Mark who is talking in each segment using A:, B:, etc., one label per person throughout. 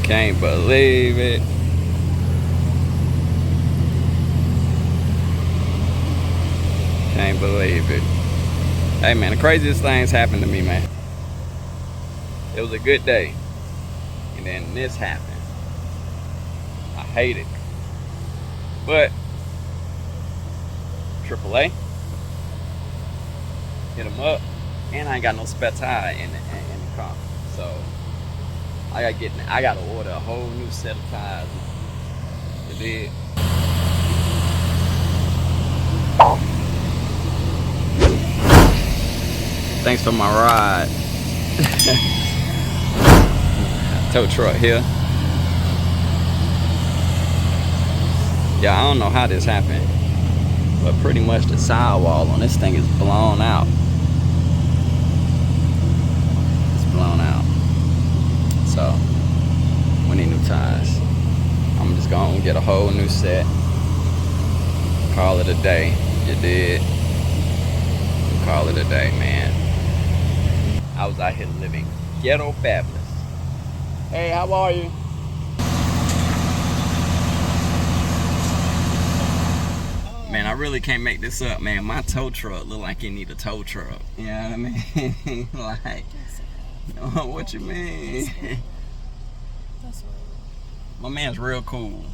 A: Can't believe it. Can't believe it. Hey man, the craziest things happened to me, man. It was a good day, and then this happened. I hate it. But AAA, hit them up, and I ain't got no spare tire in the car, so I gotta order a whole new set of tires. You did. Thanks for my ride. Tow truck here. Yeah, I don't know how this happened, but pretty much the sidewall on this thing is blown out. It's blown out. So we need new tires. I'm just gonna get a whole new set. Call it a day. You did. Call it a day, man. I was out here living ghetto fabulous. Hey, how are you? Man, I really can't make this up, man. My tow truck look like it need a tow truck. You know what I mean? Like, what you mean?
B: That's right.
A: My man's real cool.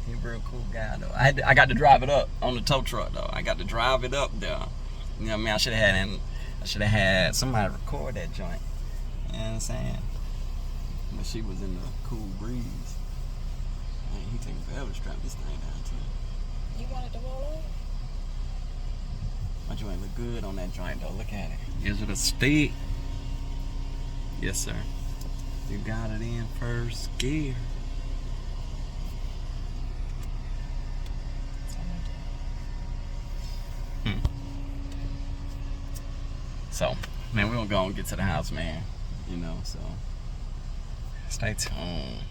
A: He's a real cool guy, though. I got to drive it up on the tow truck, though. I got to drive it up there. You know what I mean? I should have had somebody record that joint. You know what I'm saying? But she was in the cool breeze. Man, he taking forever to strap this thing down, too.
B: You wanted to roll over?
A: My joint look good on that joint, though. Look at it. Is it a stick? Yes, sir. You got it in first gear. So, man, we're gonna go and get to the house, man. You know, so stay tuned.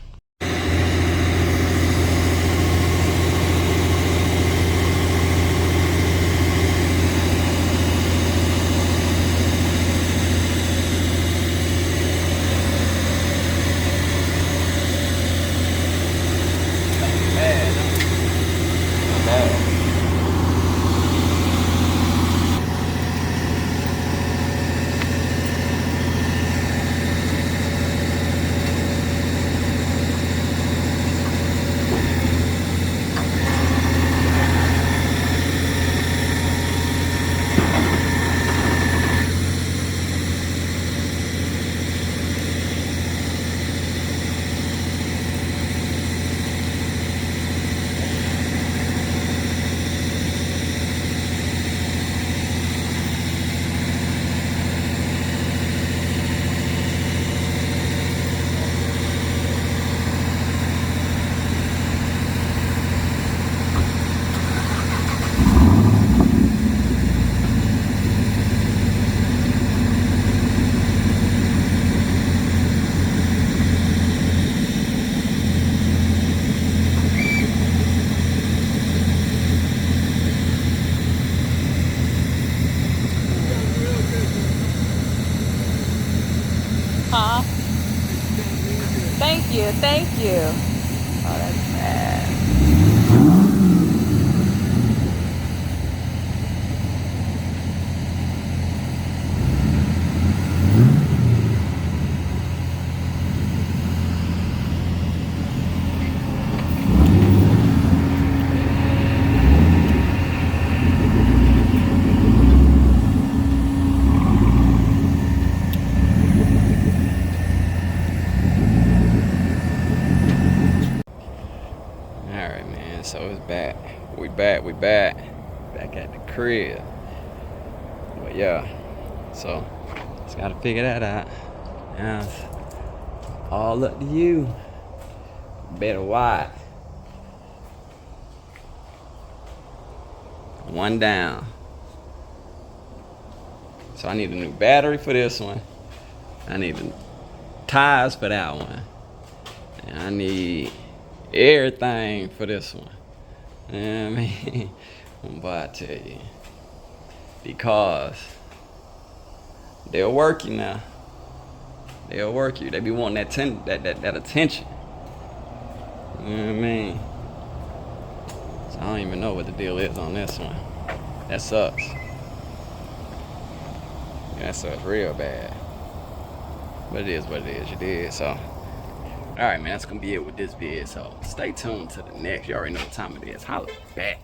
B: Huh? Thank you, thank you. Oh, that's bad.
A: So it's back. We back at the crib. But yeah, so just gotta figure that out. Yeah, it's all up to you. Better watch. One down. So I need a new battery for this one. I need the tires for that one. And I need everything for this one. You know what I mean? But I tell you, because they'll work you now. They'll work you. They be wanting that attention. You know what I mean? So I don't even know what the deal is on this one. That sucks. Yeah, that sucks real bad. But it is what it is, you did. So, alright, man, that's gonna be it with this vid. So, stay tuned to the next. You already know what time it is. Holla back.